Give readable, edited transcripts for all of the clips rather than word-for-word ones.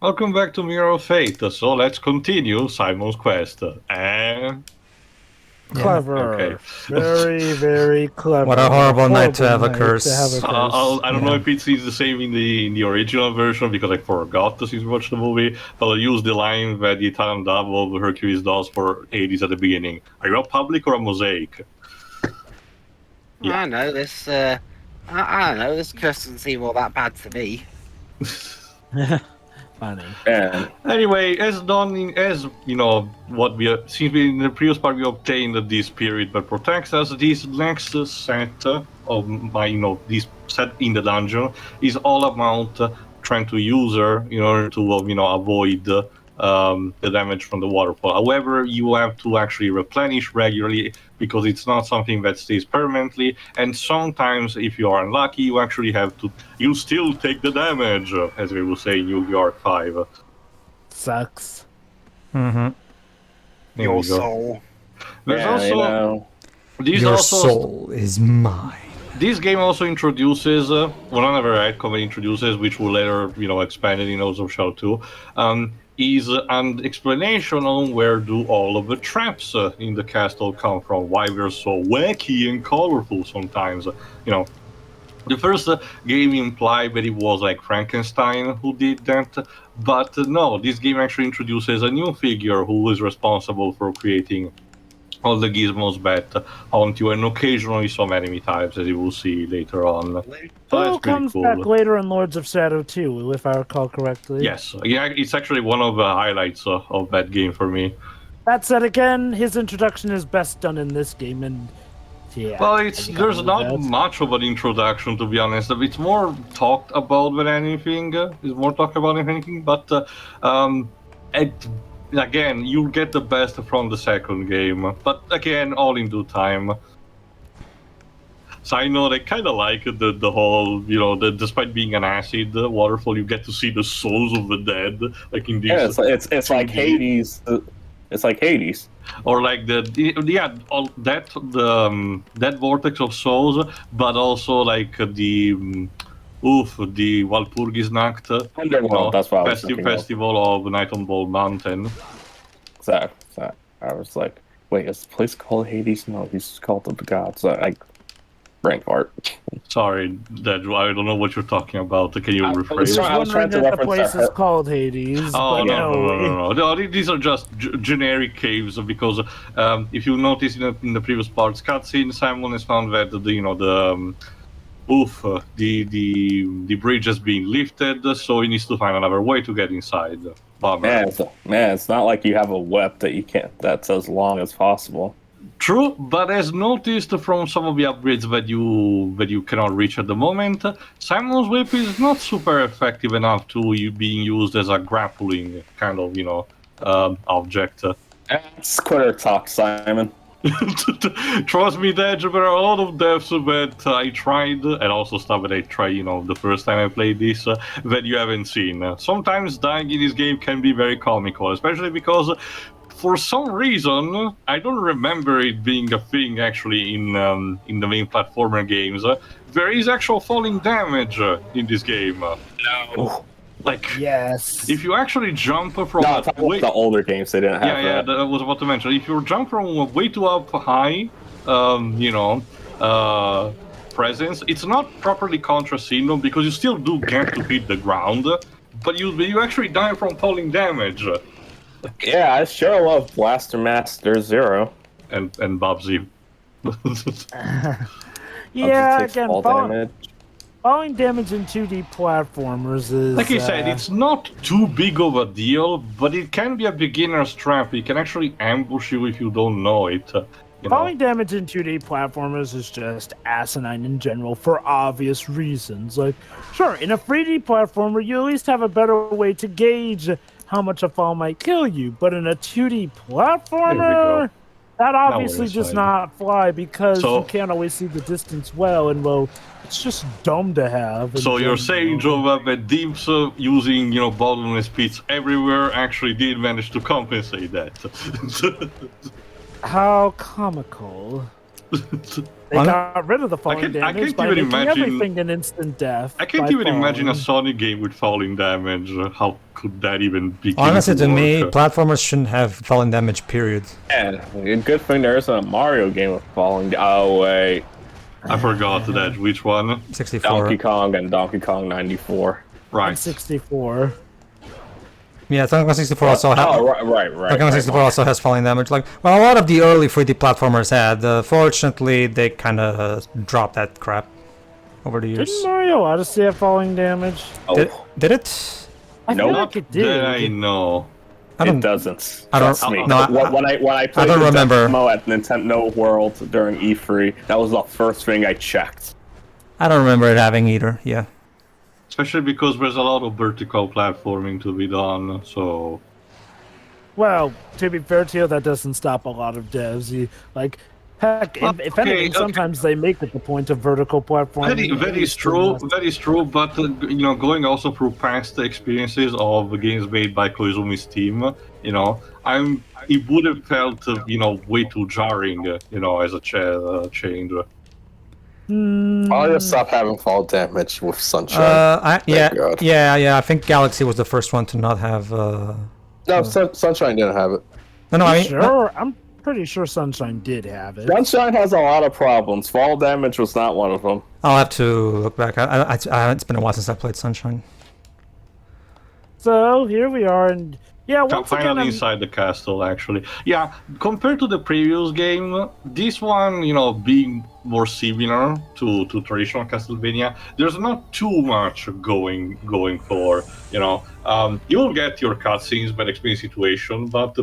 Welcome back to Mirror of Fate. So let's continue Simon's quest. Clever. Okay. Very, very clever. What a horrible night to have a night curse. to have a curse. I don't know if it's the same in the original version because I forgot to watch the movie, but I'll use the line that the Italian dub of Hercules does for Hades at the beginning. Are you a public or a mosaic? Yeah. I don't know, this I don't know, this curse doesn't seem all that bad to me. Funny. Yeah. Anyway, as you know, what we since we in the previous part we obtained this spirit that protects us. This next set of this set in the dungeon is all about trying to use her in order to avoid the damage from the waterfall. However, you have to actually replenish regularly because it's not something that stays permanently, and sometimes if you are unlucky you actually have to still take the damage, as we will say in Yu-Gi-Oh! Arc 5. Sucks. Mm-hmm. There we go. Soul. There's also Your soul is mine. This game also introduces another outcome it introduces, which will later expanded in Oaths of Shadow 2, is an explanation on where do all of the traps in the castle come from, why they're so wacky and colorful sometimes. The first game implied that it was like Frankenstein who did that, but no, this game actually introduces a new figure who is responsible for creating all the gizmos that haunt you, and occasionally some enemy types, as you will see later on. So Who comes back later in Lords of Shadow 2, if I recall correctly? Yes, yeah, it's actually one of the highlights of that game for me. That said, again, his introduction is best done in this game, and yeah. Well, there's not much of an introduction, to be honest. It's more talked about than anything. But again, you'll get the best from the second game. But again, all in due time. So I know they kind of like the whole, despite being an acid waterfall, you get to see the souls of the dead, like in these. Yeah, it's like Hades. It's like Hades. Or like that vortex of souls, but also like the Walpurgisnacht, Underworld, that's what I was thinking festival of Night on Bald Mountain. So I was like, wait, is the place called Hades? No, he's called the gods. Brain fart. Sorry, Dad, I don't know what you're talking about. Can you rephrase? I was trying to that the reference place is called Hades. Oh, but no. These are just generic caves because if you notice in the previous parts cutscene, Simon has found that the bridge has been lifted, so he needs to find another way to get inside. Bummer. Man, it's not like you have a web that's as long as possible. True, but as noticed from some of the upgrades that you cannot reach at the moment, Simon's Whip is not super effective enough to being used as a grappling kind of object. That's quitter talk, Simon. Trust me, Dej, there are a lot of deaths that I tried, and also stuff that I tried, the first time I played this, that you haven't seen. Sometimes dying in this game can be very comical, especially because for some reason, I don't remember it being a thing actually in the main platformer games. There is actual falling damage in this game. No. Like, yes. If you actually jump from the older games, they didn't have that. I was about to mention. If you jump from way too up high, presence, it's not properly contrastinal because you still do get to hit the ground, but you actually die from falling damage. Yeah, I sure love Blaster Master Zero and Bubsy. Yeah, again, falling damage in 2D platformers is... Like I said, it's not too big of a deal, but it can be a beginner's trap. It can actually ambush you if you don't know it. Falling damage in 2D platformers is just asinine in general for obvious reasons. Like, sure, in a 3D platformer, you at least have a better way to gauge how much a fall might kill you, but in a 2D platformer, that obviously does not fly because you can't always see the distance well, and well, it's just dumb to have. So you're saying, Joe, that Dimps using, bottomless pits everywhere actually did manage to compensate that? How comical. They got rid of the falling I damage can't by even making imagine- everything an instant death. I can't by even imagine a falling. Sonic game with falling damage. How could that even begin Honestly, to me, work? platformers shouldn't have falling damage, period. Yeah, a good thing there isn't a Mario game with falling. Oh wait, I forgot that. Which one? 64. Donkey Kong and Donkey Kong 94. Right. 64. Yeah, Donkey Kong 64 also has. Oh, right. Donkey Kong 64 also has falling damage. Like, well, a lot of the early 3D platformers had. Fortunately, they kind of dropped that crap over the years. Didn't Mario Odyssey have falling damage? Oh, Did it? I feel Nope. like it did. That I know. I it don't. doesn't. I don't- Trust me. no, when I played don't the remember. demo at Nintendo World during E3, that was the first thing I checked. I don't remember it having either. Yeah. Especially because there's a lot of vertical platforming to be done, so... Well, to be fair to you, that doesn't stop a lot of devs. Heck, if anything, sometimes they make it the point of vertical platforming. That is true, but going also through past experiences of games made by Koizumi Steam, it would have felt, way too jarring, as a change. I'll just stop having fall damage with Sunshine. God. Yeah. I think Galaxy was the first one to not have. No, Sunshine didn't have it. No, I mean, Sure, I'm pretty sure Sunshine did have it. Sunshine has a lot of problems. Fall damage was not one of them. I'll have to look back. It's been a while since I played Sunshine. So here we are, and yeah, once again, Finally inside the castle, actually. Yeah, compared to the previous game, this one, being more similar to traditional Castlevania, there's not too much going for, you'll get your cutscenes by explaining situation, but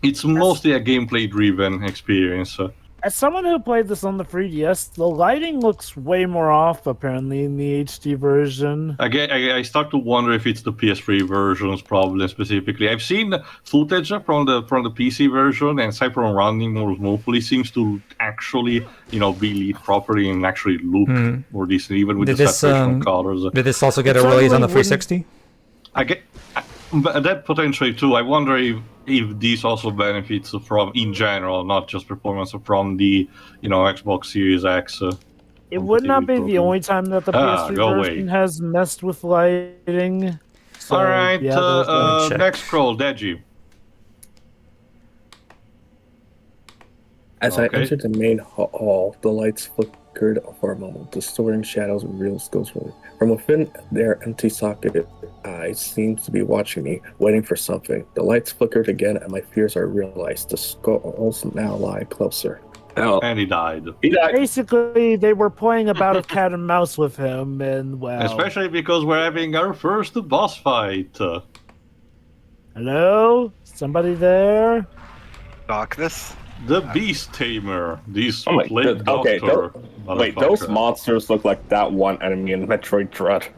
it's mostly a gameplay-driven experience. As someone who played this on the 3DS, the lighting looks way more off, apparently, in the HD version. Again, I start to wonder if it's the PS3 version's problem specifically. I've seen footage from the PC version, and Cypher running more smoothly seems to actually, be lit properly and actually look more decent, even with the saturation of colors. Did this also get a release on the 360? But that potentially too. I wonder if this also benefits from, in general, not just performance, from the Xbox Series X. It would not be the only time that the PS3 go version has messed with lighting. So, All right, yeah, next scroll, Deji. As I entered the main hall, the lights flickered for a moment, distorting shadows and real ghostly. From within their empty socket, eyes seemed to be watching me, waiting for something. The lights flickered again, and my fears are realized. The skulls now lie closer. Oh. And he died. Basically, they were playing about a cat and mouse with him, and well... Especially because we're having our first boss fight. Hello? Somebody there? Darkness? The Beast Tamer. This Oh my plague okay, doctor. wait, those monsters look like that one enemy in Metroid Dread.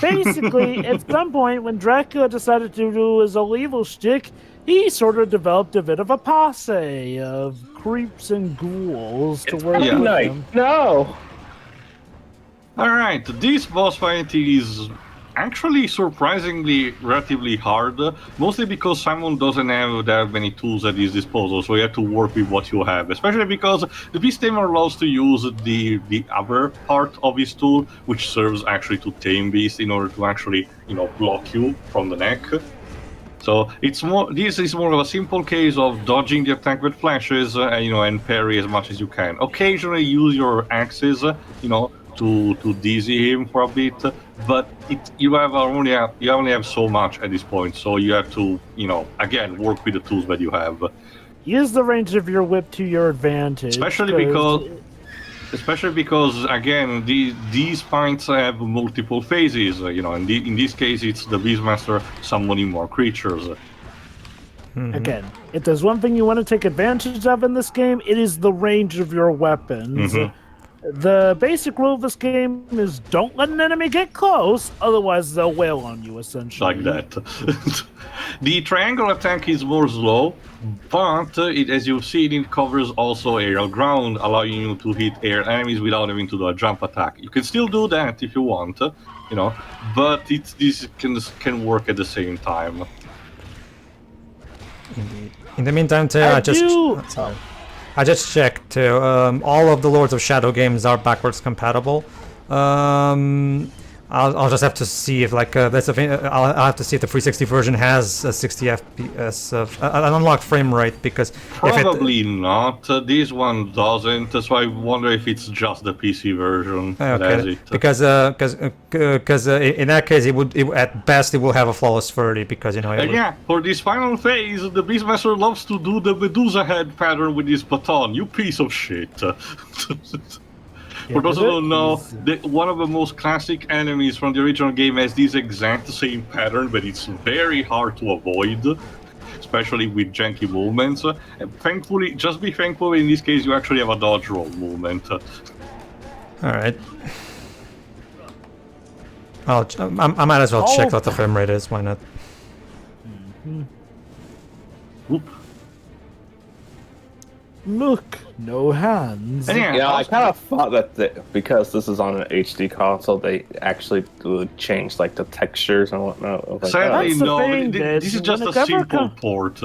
Basically, at some point, when Dracula decided to do his evil shtick, he sort of developed a bit of a posse of creeps and ghouls to work with him. No! Alright, this boss fight is actually surprisingly relatively hard, mostly because Simon doesn't have that many tools at his disposal, so you have to work with what you have, especially because the Beast Tamer loves to use the other part of his tool, which serves actually to tame beasts in order to actually, block you from the neck. So this is more of a simple case of dodging the attack with flashes, and parry as much as you can. Occasionally use your axes, to dizzy him for a bit, but you only have so much at this point, so you have to, again, work with the tools that you have. Use the range of your whip to your advantage. Especially because again, these fights have multiple phases. In this case, it's the Beastmaster summoning more creatures. Again, if there's one thing you want to take advantage of in this game, it is the range of your weapons. The basic rule of this game is don't let an enemy get close, otherwise they'll wail on you, essentially. Like that. The triangle attack is more slow, but as you've seen, it covers also aerial ground, allowing you to hit air enemies without having to do a jump attack. You can still do that if you want, but this can work at the same time. Indeed. In the meantime, sorry. I just checked too. All of the Lords of Shadow games are backwards compatible. I'll just have to see if I'll have to see if the 360 version has a 60 FPS of an unlocked frame rate, because probably not. This one doesn't. So I wonder if it's just the PC version that has it. Because in that case at best it will have a flawless 30, because for this final phase, the Beastmaster loves to do the Medusa head pattern with his baton. You piece of shit. For those who don't know, one of the most classic enemies from the original game has this exact same pattern, but it's very hard to avoid, especially with janky movements. Thankfully, just be thankful in this case you actually have a dodge roll movement. Alright. I might as well check what the frame rate is, why not? Whoop. Look, no hands. Yeah, I kind of thought that because this is on an HD console, they actually would change like the textures and whatnot. Sadly, That's the no. thing, This is just a simple port.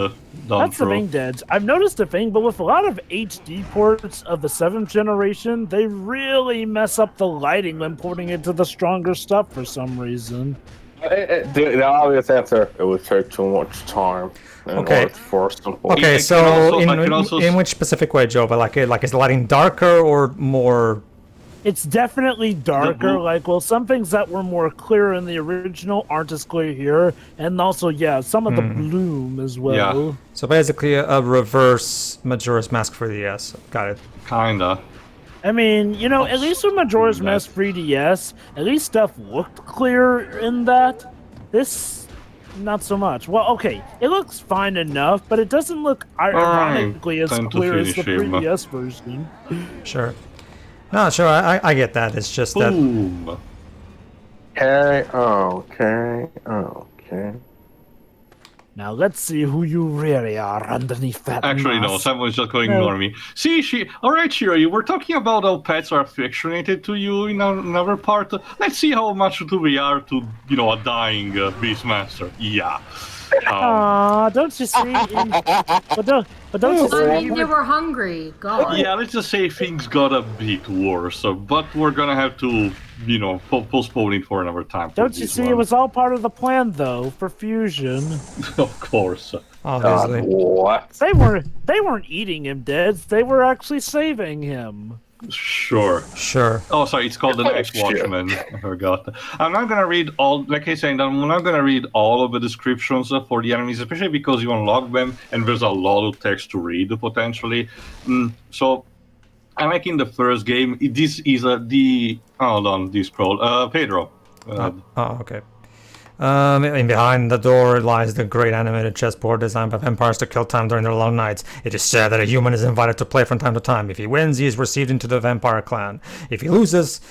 That's the thing, Deds. I've noticed a thing, but with a lot of HD ports of the 7th generation, they really mess up the lighting when porting it to the stronger stuff for some reason. The obvious answer, it would take too much time. Okay. Okay, so in which specific way, Joe? But like is the lighting darker or more? It's definitely darker. Some things that were more clear in the original aren't as clear here, and also, some of the bloom as well. Yeah. So basically, a reverse Majora's Mask 3DS. Got it. Kinda. I mean, at least with Majora's Mask 3DS, at least stuff looked clear in that. This. Not so much. Well, okay, it looks fine enough, but it doesn't look ironically as clear as the 3DS version. Sure. No, sure, I get that. It's just Boom. that... Okay. Now let's see who you really are underneath that Actually, mask. no, someone's just going to ignore me. See, alright, Shiro, you were talking about how pets are affectionated to you in another part. Let's see how much we are to, a dying Beastmaster. Yeah. Don't you see? But don't you see? I mean, they were hungry. God. Yeah, let's just say things got a bit worse, but we're gonna have to, postpone it for another time. Don't you see? It was all part of the plan, though, for fusion. Of course. Obviously. What? They weren't eating him, dead. They were actually saving him. Sure. Oh, sorry, it's called the Night Watchman. I forgot. I'm not gonna read all, like I said, I'm not gonna read all of the descriptions for the enemies, especially because you unlock them and there's a lot of text to read potentially. So, unlike in the first game, this is hold on, this scroll. Pedro. Okay. And behind the door lies the great animated chessboard designed by vampires to kill time during their long nights. It is said that a human is invited to play from time to time. If he wins, he is received into the vampire clan. If he loses,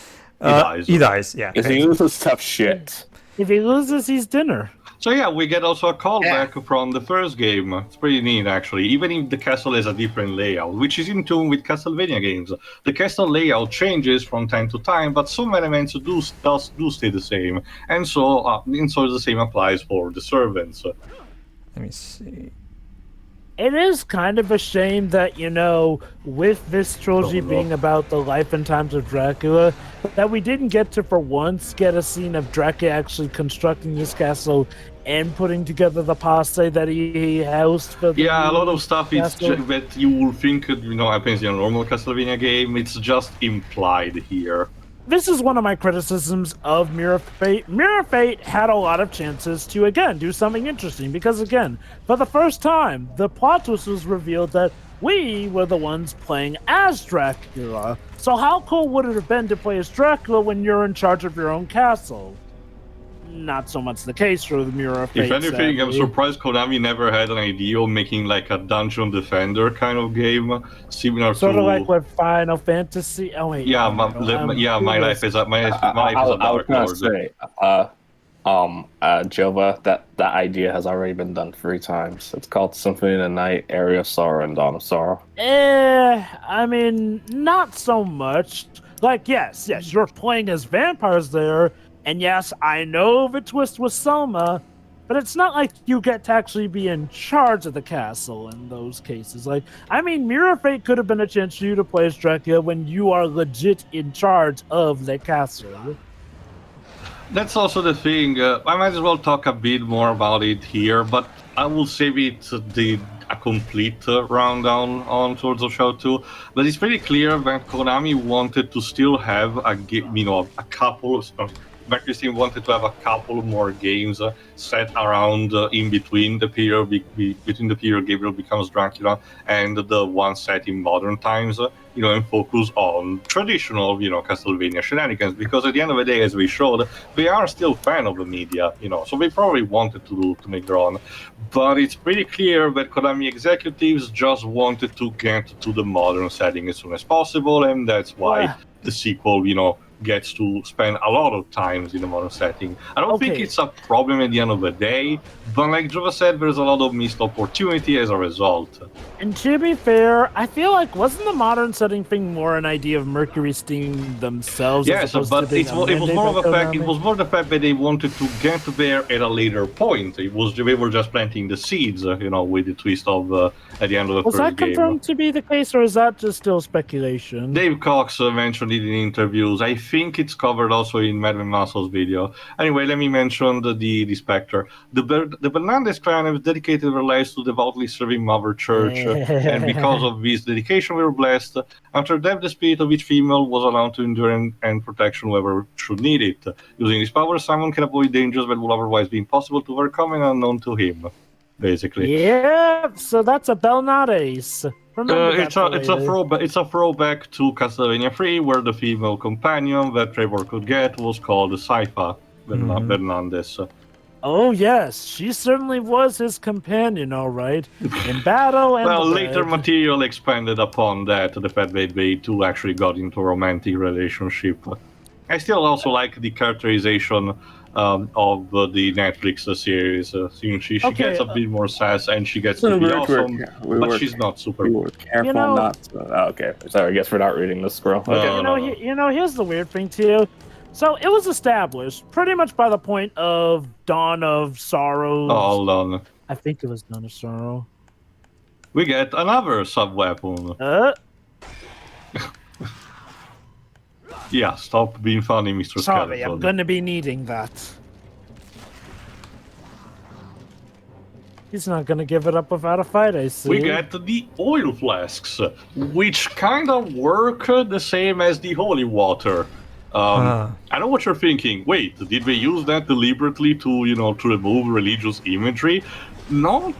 he dies. Yeah. If he loses, tough shit. If he loses, he's dinner. So yeah, we get also a callback from the first game. It's pretty neat, actually. Even if the castle has a different layout, which is in tune with Castlevania games. The castle layout changes from time to time, but some elements do stay the same, and so the same applies for the servants. Let me see. It is kind of a shame that, with this trilogy being about the life and times of Dracula, that we didn't get to, for once, get a scene of Dracula actually constructing this castle and putting together the posse that he housed. For the a lot of stuff castle. that you would think happens in a normal Castlevania game. It's just implied here. This is one of my criticisms of Mirror of Fate. Mirror of Fate had a lot of chances to, again, do something interesting. Because, again, for the first time, the plot twist was revealed that we were the ones playing as Dracula. So how cool would it have been to play as Dracula when you're in charge of your own castle? Not so much the case for the Mirror of Fate. If anything, sadly. I'm surprised Konami never had an idea of making like a Dungeon Defender kind of game, similar sort to of like what Final Fantasy. Oh wait. Yeah, my life is a Dark Lord. Say, Jova, that idea has already been done 3 times. It's called Symphony of the Night, Area of Sorrow, and Dawn of Sorrow. I mean, not so much. Like, yes, you're playing as vampires there, and yes, I know the twist with Selma, but it's not like you get to actually be in charge of the castle in those cases. Like, I mean, Mirror Fate could have been a chance for you to play as Dracula when you are legit in charge of the castle. That's also the thing. I might as well talk a bit more about it here, but I will save it a complete rundown on Swords of Shadow 2. But it's pretty clear that Konami wanted to still have a couple. Christine wanted to have a couple more games set around in between the period between the period Gabriel becomes Dracula and the one set in modern times, and focus on traditional, Castlevania shenanigans. Because at the end of the day, as we showed, they are still fan of the media, so they probably wanted to make their own. But it's pretty clear that Konami executives just wanted to get to the modern setting as soon as possible, and that's why the sequel, gets to spend a lot of times in a modern setting. I don't think it's a problem at the end of the day, but like Jova said, there's a lot of missed opportunity as a result. And to be fair, I feel like wasn't the modern setting thing more an idea of Mercury Steam themselves? Yes, but it was more of a fact. It was more the fact that they wanted to get there at a later point. They were just planting the seeds, with the twist of at the end of the first game. Was that confirmed to be the case, or is that just still speculation? Dave Cox mentioned it in interviews. I think it's covered also in Madman Muscle's video. Anyway, let me mention the Spectre. The Bernandez clan have dedicated their lives to devoutly serving Mother Church, and because of this dedication, we were blessed. After death, the spirit of each female was allowed to endure and protection whoever should need it. Using this power, Simon can avoid dangers that would otherwise be impossible to overcome and unknown to him. Basically. Yeah, so that's a Belnades. It's a throwback to Castlevania 3, where the female companion that Trevor could get was called Saifa Bernandez. Oh yes, she certainly was his companion, all right, in battle and later material expanded upon that, the fact that they two actually got into a romantic relationship. I still also like the characterization of the Netflix series. She gets a bit more sass and she gets to be awesome, but she's not super. We were careful not to. Okay, sorry. I guess we're not reading the scroll. Okay. Here's the weird thing too. So it was established pretty much by the point of Dawn of Sorrow. Oh, hold on. I think it was Dawn of Sorrow. We get another sub-weapon. Yeah, stop being funny, Mr. Sorry, Skeleton. I'm gonna be needing that. He's not gonna give it up without a fight, I see. We get the oil flasks, which kind of work the same as the holy water. I know what you're thinking. Wait, did they use that deliberately to remove religious imagery? Not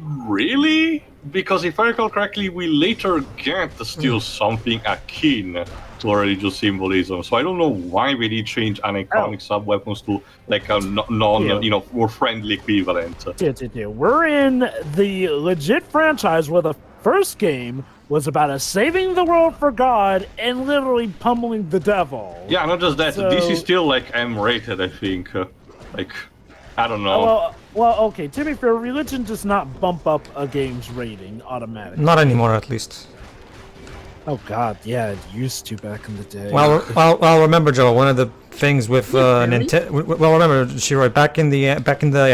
really, because if I recall correctly, we later get still something akin to religious symbolism. So I don't know why they did change an iconic sub-weapons to like a more friendly equivalent. We're in the legit franchise where the first game was about us saving the world for God and literally pummeling the devil. Yeah, not just that. So, this is still like M-rated, I think. I don't know. Well, okay. To be fair, religion does not bump up a game's rating automatically. Not anymore, at least. Oh God, yeah, it used to back in the day. Well, remember, Joe. One of the things with Nintendo. Well, remember, Shiroi, back in the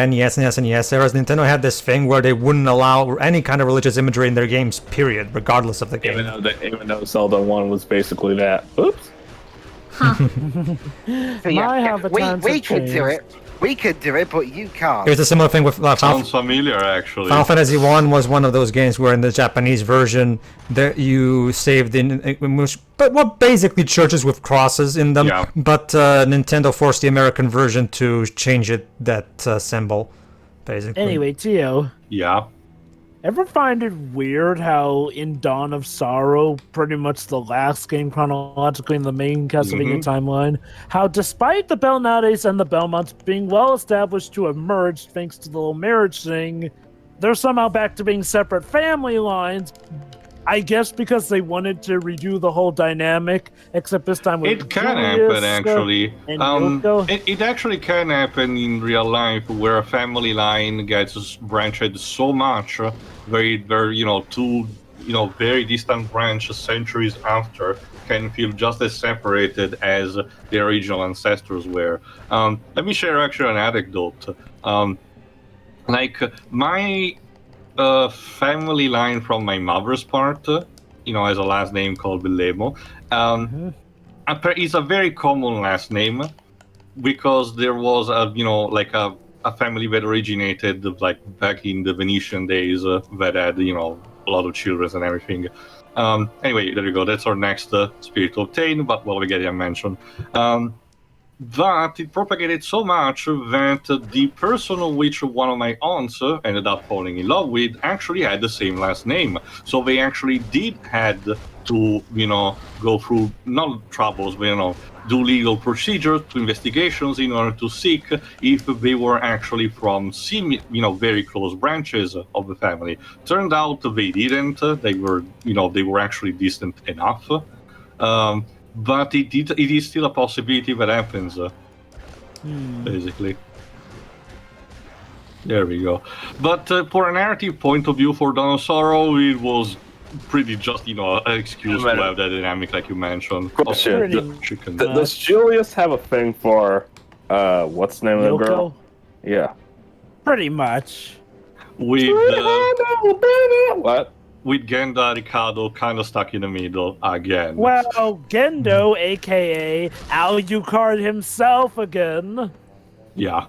NES and SNES eras, Nintendo had this thing where they wouldn't allow any kind of religious imagery in their games. Period, regardless of the game. Even though Zelda 1 was basically that. Oops. We could do it. We could do it, but you can't. It was a similar thing with Sounds familiar, actually. Final Fantasy 1 was one of those games where in the Japanese version that you saved basically churches with crosses in them, but Nintendo forced the American version to change that symbol, basically. Anyway, Tio. Yeah. Ever find it weird how in Dawn of Sorrow, pretty much the last game chronologically in the main Castlevania timeline, how despite the Belnades and the Belmonts being well established to have merged thanks to the little marriage thing, they're somehow back to being separate family lines, I guess because they wanted to redo the whole dynamic, except this time with it can happen, actually. And it actually can happen in real life, where a family line gets branched so much, very two very distant branches centuries after can feel just as separated as their original ancestors were. Let me share actually an anecdote. like my family line from my mother's part, has a last name called Belemo. It's a very common last name because there was a family that originated like back in the Venetian days that had a lot of children and everything. Anyway, there you go. That's our next spirit obtain, but we get it mentioned. But it propagated so much that the person of which one of my aunts ended up falling in love with actually had the same last name. So they actually did had to, go through not troubles, but do legal procedures, to investigations in order to seek if they were actually from very close branches of the family. Turned out they didn't. They were actually distant enough. But it is still a possibility that happens, basically. There we go. But for a narrative point of view for Dinosauro, it was pretty just, an excuse to have that dynamic like you mentioned. Question. Chicken. Does Julius have a thing for, what's the name of the girl? Yeah. Pretty much. With, what? With Genda Ricardo kind of stuck in the middle again. Well, Gendo, a.k.a. Alucard himself again. Yeah.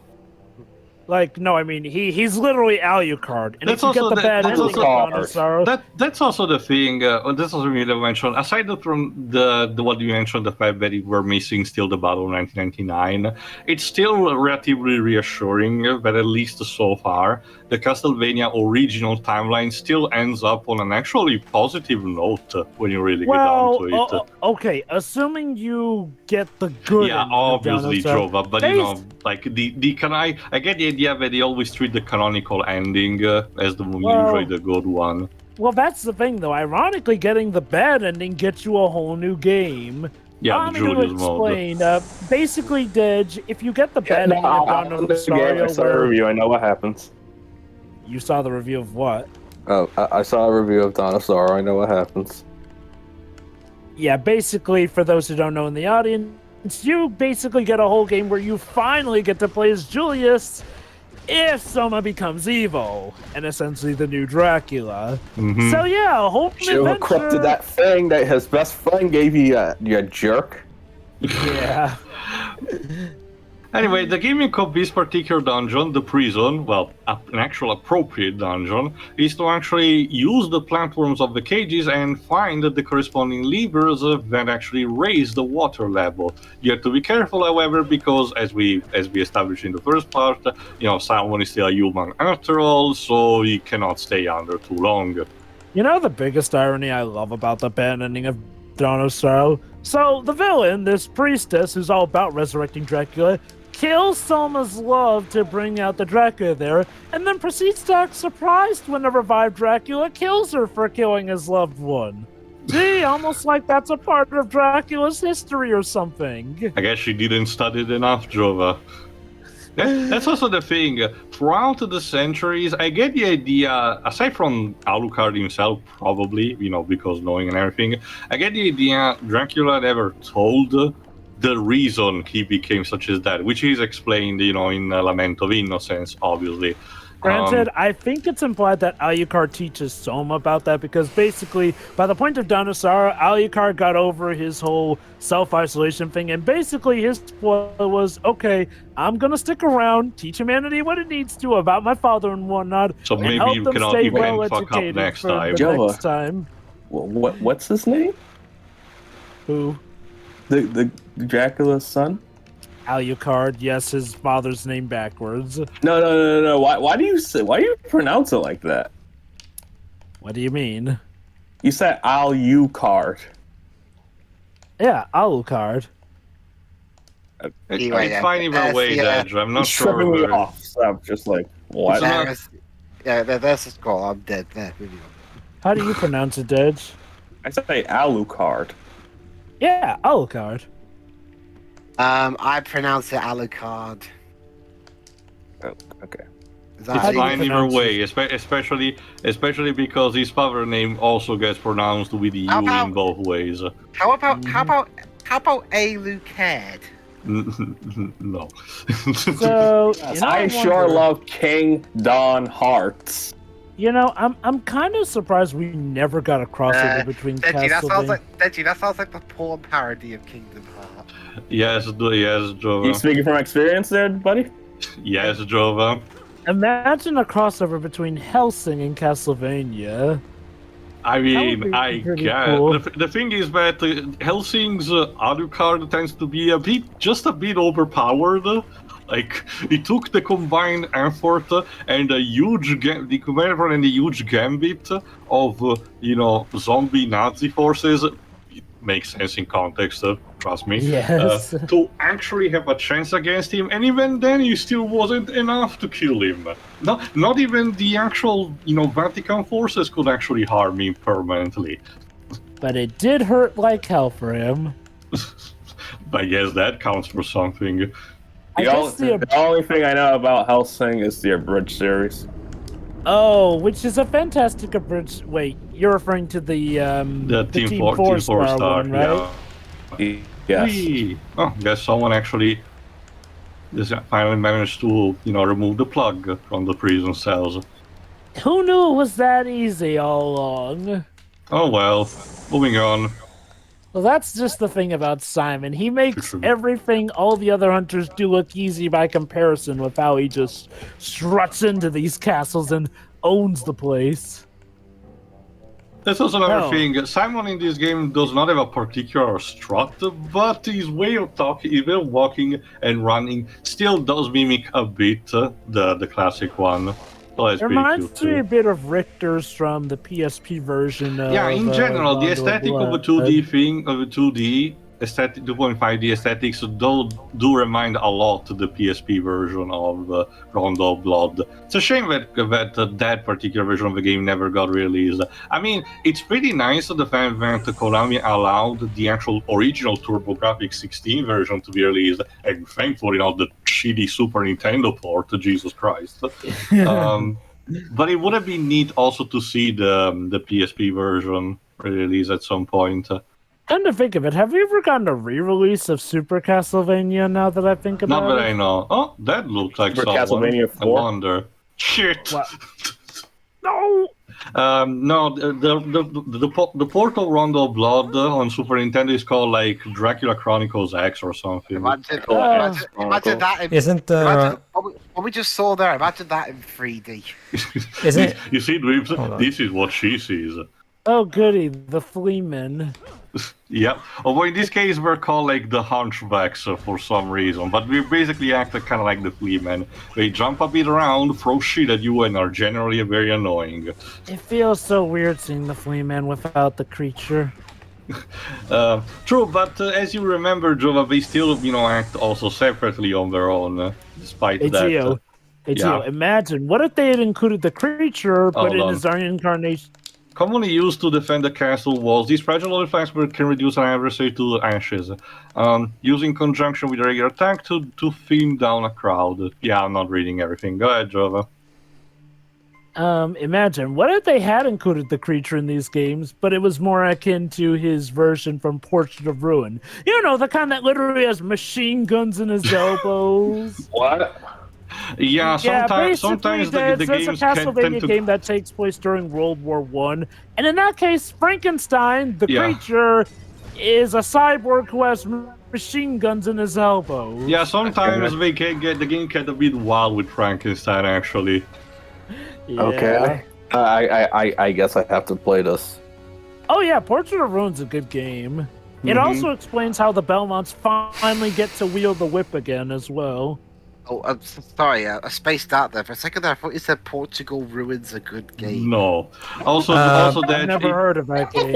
Like, no, I mean, he's literally Alucard. And That's if you also get the bad ending of Dinosaur... That's also the thing, that's also really mentioned, aside from the what you mentioned, the fact that we're missing still the Battle of 1999, it's still relatively reassuring that at least so far, the Castlevania original timeline still ends up on an actually positive note when you really get down to it. Okay, assuming you get the good yeah, ending obviously, of Dinosaur, Jova, but I get the idea that they always treat the canonical ending as usually the good one. Well, that's the thing, though. Ironically, getting the bad ending gets you a whole new game. Yeah, the Julius mode. Basically, Dej, if you get the bad ending of Dinosaur, I saw a review. I know what happens. You saw the review of what? Oh, I saw a review of Dinosaur. I know what happens. Yeah, basically, for those who don't know in the audience, you basically get a whole game where you finally get to play as Julius if Soma becomes evil, and essentially the new Dracula. Mm-hmm. So yeah, a whole adventure. Corrupted that thing that his best friend gave you, you jerk. Yeah. Anyway, the gimmick of this particular dungeon, the prison, an actual appropriate dungeon, is to actually use the platforms of the cages and find the corresponding levers that actually raise the water level. You have to be careful, however, because as we established in the first part, Salmon is still a human after all, so he cannot stay under too long. You know the biggest irony I love about the bad ending of Dinosaur? So the villain, this priestess who's all about resurrecting Dracula, kills Soma's love to bring out the Dracula there, and then proceeds to act surprised when the revived Dracula kills her for killing his loved one. Gee, almost like that's a part of Dracula's history or something. I guess she didn't study it enough, Jova. That's also the thing. Throughout the centuries, I get the idea, aside from Alucard himself, probably, because knowing and everything, I get the idea Dracula never told the reason he became such as that, which is explained, in Lament of Innocence, obviously. Granted, I think it's implied that Alucard teaches Soma about that, because basically, by the point of Dinosaur, Alucard got over his whole self-isolation thing, and basically his point was, okay, I'm gonna stick around, teach humanity what it needs to about my father and whatnot, so and maybe help you them can stay well fuck up educated next for time. the next time. What's his name? Who? The Dracula's son? Alucard, yes, his father's name backwards. No. Why do you pronounce it like that? What do you mean? You said Alucard. Yeah, Alucard. It's fine either way, Dej. I'm not sure. Me off, so I'm just like, what? That's his call. I'm dead. How do you pronounce it, Dej? I say Alucard. Yeah, Alucard. I pronounce it Alucard. Oh, okay. It's fine either way, especially because his father name also gets pronounced with the U in both ways. How about Alucard? No. So you know, I sure wonder- love King Don Hearts. You know, I'm kind of surprised we never got a crossover between Deji, Castlevania. that sounds like the porn parody of Kingdom Hearts. Yes, You Jova. speaking from experience there, buddy? Yes, Jova. Imagine a crossover between Hellsing and Castlevania. I would mean, be I pretty guess cool. the thing is that Helsing's Alucard tends to be just a bit overpowered. Like it took the combined effort and a huge the combined effort and a huge gambit of zombie Nazi forces. It makes sense in context, trust me. Yes. To actually have a chance against him, and even then, he still wasn't enough to kill him. Not even the actual, Vatican forces could actually harm him permanently. But it did hurt like hell for him. I guess that counts for something. I guess The only thing I know about Hellsing is the abridged series. Oh, which is a fantastic abridged. Wait, you're referring to the Team Team 4-star one, right? Yeah. Yes. Whee! Oh, guess someone actually finally managed to, remove the plug from the prison cells. Who knew it was that easy all along? Oh well, moving on. Well, that's just the thing about Simon. He makes everything all the other hunters do look easy by comparison with how he just struts into these castles and owns the place. That's also another Oh. thing. Simon in this game does not have a particular strut, but his way of talking, his way of walking and running still does mimic a bit the classic one. So that's It pretty reminds cute me a too. bit of Richter's from the PSP version of Yeah, in general, the Rondo aesthetic of a Blood. 2D thing, of a 2D aesthetic, 2.5D aesthetics, do remind a lot of the PSP version of Rondo of Blood. It's a shame that particular version of the game never got released. I mean, it's pretty nice the fact that Konami allowed the actual original TurboGrafx 16 version to be released, and thankfully not the shitty Super Nintendo port. Jesus Christ. But it would have been neat also to see the PSP version released at some point. Come to think of it, have you ever gotten a re-release of Super Castlevania now that I think about Not that it? I know. Oh, that looks like Super someone. Castlevania I 4? wonder. Shit. What? No! No, the Portal Rondo of Blood on Super Nintendo is called like Dracula Chronicles X or something. Imagine that in Isn't imagine what we just saw there. Imagine that in 3D. isn't You see, Dweebs, Hold on. this is what she sees. Oh goody, the Fleaman. Yep. Although in this case we're called like the Hunchbacks for some reason, but we basically act kind of like the Fleamen. They jump a bit around, throw shit at you, and are generally very annoying. It feels so weird seeing the Fleaman without the creature. True, but as you remember, Jova, they still, act also separately on their own, despite Hey that. Gio, yeah. imagine, what if they had included the creature, but Hold in on. his own incarnation? Commonly used to defend the castle walls, these fragile artifacts can reduce an adversary to ashes, used in conjunction with a regular attack to thin down a crowd. Yeah, I'm not reading everything. Go ahead, Jova. Imagine, what if they had included the creature in these games, but it was more akin to his version from Portrait of Ruin? You know, the kind that literally has machine guns in his elbows. What? Yeah, sometimes the it's a games can tend Castlevania to... game that takes place during World War One, and in that case, Frankenstein, the Yeah. creature, is a cyborg who has machine guns in his elbows. Yeah, sometimes the game get a bit wild with Frankenstein, actually. Yeah. Okay. I guess I have to play this. Oh yeah, Portrait of Ruin's a good game. It also explains how the Belmonts finally get to wield the whip again as well. Oh, I'm sorry, I spaced out there for a second. There, I thought you said Portugal Ruins a good game. No. Also I've that never heard of that game.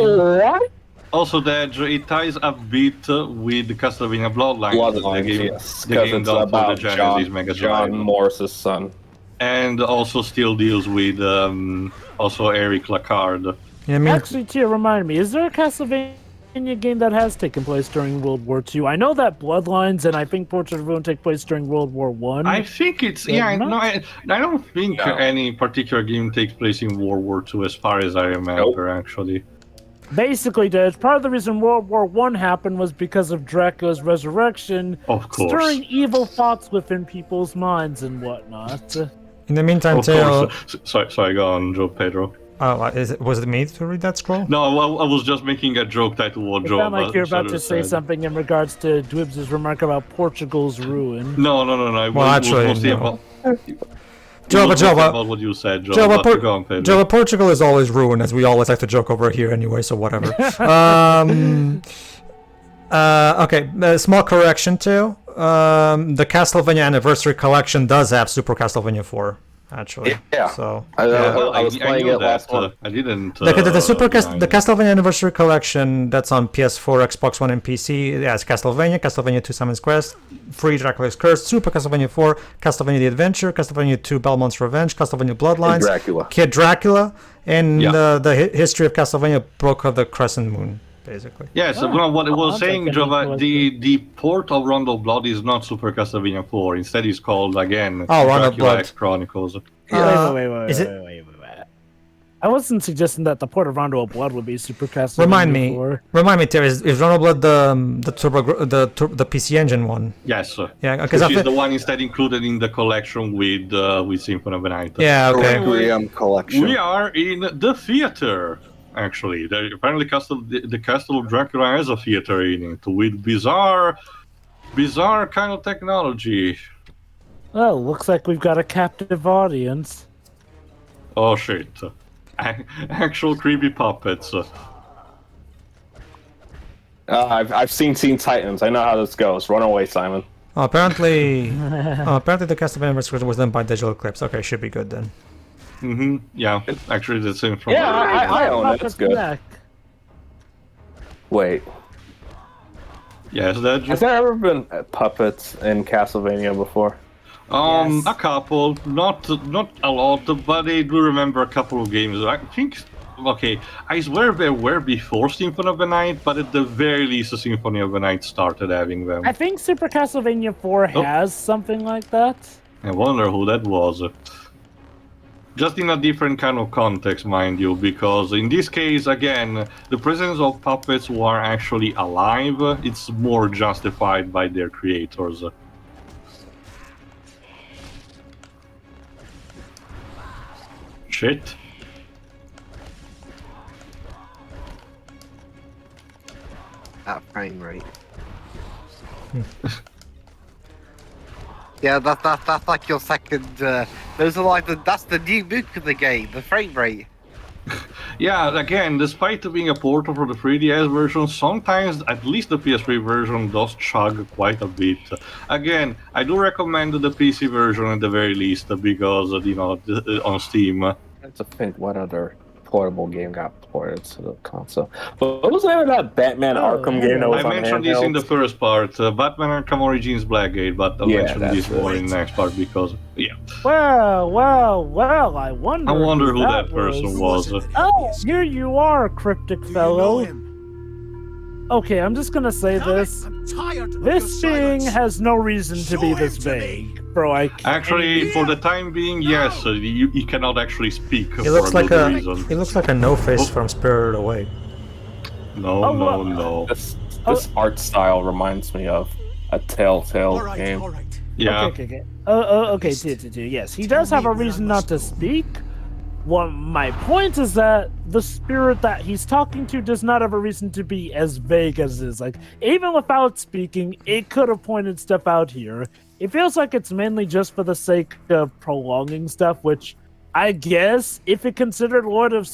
It ties a bit with the Castlevania Bloodlines. Bloodlines, the game, yes. the Because game it's done for the about Genesis Mega John Drive. Morris's son. And also still deals with also Eric Lacard. Yeah, I mean, Actually, Tia, remind me, is there a Castlevania game that has taken place during World War II? I know that Bloodlines and I think Portrait of Ruin take place during World War One. I think it's Yeah, no, I don't think No. any particular game takes place in World War II, as far as I remember. Actually, Basically, Dej, part of the reason World War One happened was because of Dracula's resurrection, Of course. stirring evil thoughts within people's minds and whatnot. In the meantime, Of Teo... course. Sorry, go on, Joe Pedro. was it me to read that scroll? No, I was just making a joke title what It Joe sounded like you're about to Sutter say said. something in regards to Dwibs' remark about Portugal's ruin. No. Well, actually, no. Joe, about what you said, Joe. But go on, Pedro. Joe, Portugal is always ruined, as we always like to joke over here anyway, so whatever. Okay, a small correction too. The Castlevania Anniversary Collection does have Super Castlevania 4, actually. Yeah. So, I was I playing knew it last that. month. I didn't. the deny it. Castlevania Anniversary Collection that's on PS4, Xbox One, and PC. It has Castlevania 2 Simon's Quest, Free Dracula's Curse, Super Castlevania 4, Castlevania The Adventure, Castlevania 2 Belmont's Revenge, Castlevania Bloodlines, Dracula. Kid Dracula, and Yeah. the history of Castlevania Book of the Crescent Moon, basically. Yes, no, what I was I'll saying, take Jova, any the port of Rondo of Blood is not Super Castlevania 4. Instead, it's called, again, Oh, Rondo of Dracula Blood. X Chronicles. Wait. Is it- I wasn't suggesting that the port of Rondo of Blood would be Super Castlevania. Remind me, Terry, is Rondo Blood the PC Engine one? Yes, Yeah, because which is the one instead included in the collection with Symphony of the Night. Yeah, okay. Requiem collection. We are in the theater, actually. Apparently, the Castle of Dracula has a theater in it with bizarre kind of technology. Well, looks like we've got a captive audience. Oh shit! Actual creepy puppets. I've seen Teen Titans. I know how this goes. Run away, Simon. Oh, apparently the Castlevania Anniversary was done by Digital Eclipse. Okay, should be good then. Yeah, actually, the same from. Yeah, I own it. It's good. Back. Wait, Yes, that. has there ever been puppets in Castlevania before? Yes. A couple, not a lot, but I do remember a couple of games. I think, okay, I swear there were before Symphony of the Night, but at the very least, Symphony of the Night started having them. I think Super Castlevania 4 has something like that. I wonder who that was. Just in a different kind of context, mind you, because in this case, again, the presence of puppets who are actually alive, it's more justified by their creators. Shit. That frame rate. Yeah, that's like your second. Those are like that's the new nuke of the game, the frame rate. Yeah, again, despite being a portal for the 3DS version, sometimes at least the PS3 version does chug quite a bit. Again, I do recommend the PC version at the very least because on Steam. I have to think what other portable game got ported to the console. But what was the name of that Batman Arkham game that was I on mentioned this in the handheld? first part, Batman Arkham Origins Blackgate, but I'll Yeah, mention that's this more it. in the next part because, yeah. Well, I wonder. I wonder who that person was. Oh, here you are, cryptic fellow. Okay, I'm just gonna say this. This being has no reason to be this vague, bro. Actually, for the time being, yes, he cannot actually speak He for looks like another a reason. No-Face from Spirited Away. No. This art style reminds me of a Telltale game. Yeah. Okay. Okay. Yes, he does have a reason not to speak. Well, my point is that the spirit that he's talking to does not have a reason to be as vague as it is. Like, even without speaking, it could have pointed stuff out here. It feels like it's mainly just for the sake of prolonging stuff, which I guess, if it considered Lords of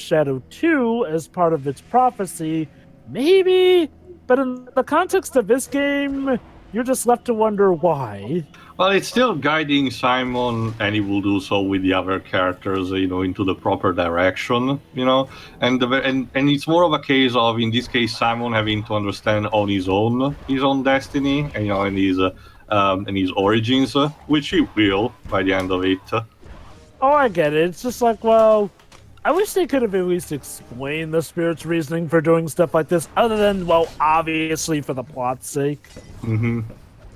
Shadow 2 as part of its prophecy, maybe. But in the context of this game, you're just left to wonder why. Well, it's still guiding Simon, and he will do so with the other characters, into the proper direction, and it's more of a case of, in this case, Simon having to understand on his own destiny, and his origins, which he will by the end of it. Oh, I get it. It's just like, well, I wish they could have at least explained the spirit's reasoning for doing stuff like this, other than, well, obviously for the plot's sake. Mm-hmm.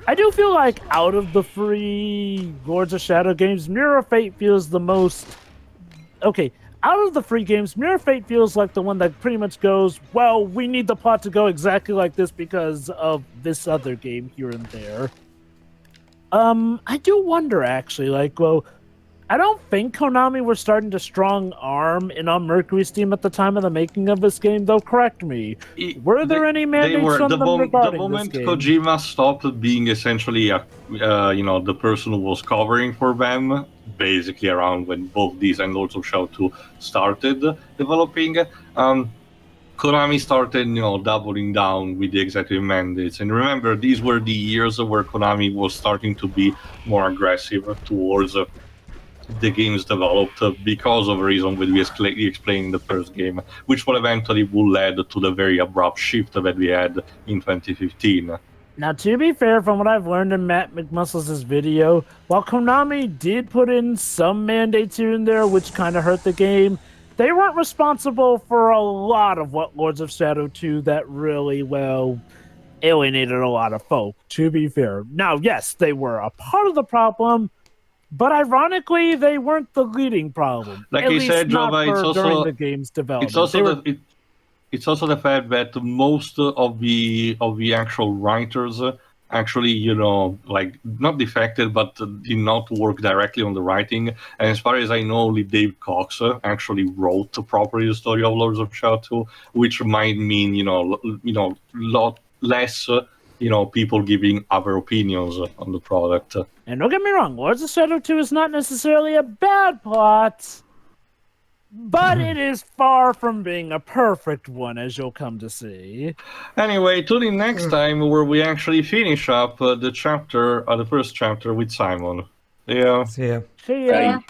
I do feel like out of the free Lords of Shadow games, Mirror of Fate feels the most... Okay, out of the free games, Mirror Fate feels like the one that pretty much goes, well, we need the plot to go exactly like this because of this other game here and there. I do wonder, actually, like, well, I don't think Konami were starting to strong arm in on Mercury's team at the time of the making of this game, though. Correct me. Were there any mandates from them regarding the moment this game? Kojima stopped being essentially the person who was covering for them, basically around when both these and Lords of Shadow 2 started developing, Konami started, doubling down with the executive mandates. And remember, these were the years where Konami was starting to be more aggressive towards the games developed because of a reason that we explained in the first game, which will eventually would lead to the very abrupt shift that we had in 2015. Now, to be fair, from what I've learned in Matt McMuscles' video, while Konami did put in some mandates here and there, which kind of hurt the game, they weren't responsible for a lot of what Lords of Shadow 2 that really, alienated a lot of folk, to be fair. Now, yes, they were a part of the problem, but ironically, they weren't the leading problem. Like At you least said, not Jova, during the game's development. It's also the fact that most of the actual writers actually, not defected, but did not work directly on the writing. And as far as I know, only Dave Cox actually wrote properly the story of Lords of Shadow 2, which might mean, lot less. People giving other opinions on the product. And don't get me wrong, Lords of Shadow 2 is not necessarily a bad plot, but it is far from being a perfect one, as you'll come to see. Anyway, to the next time where we actually finish up the first chapter with Simon. Yeah. See ya. See ya. Bye.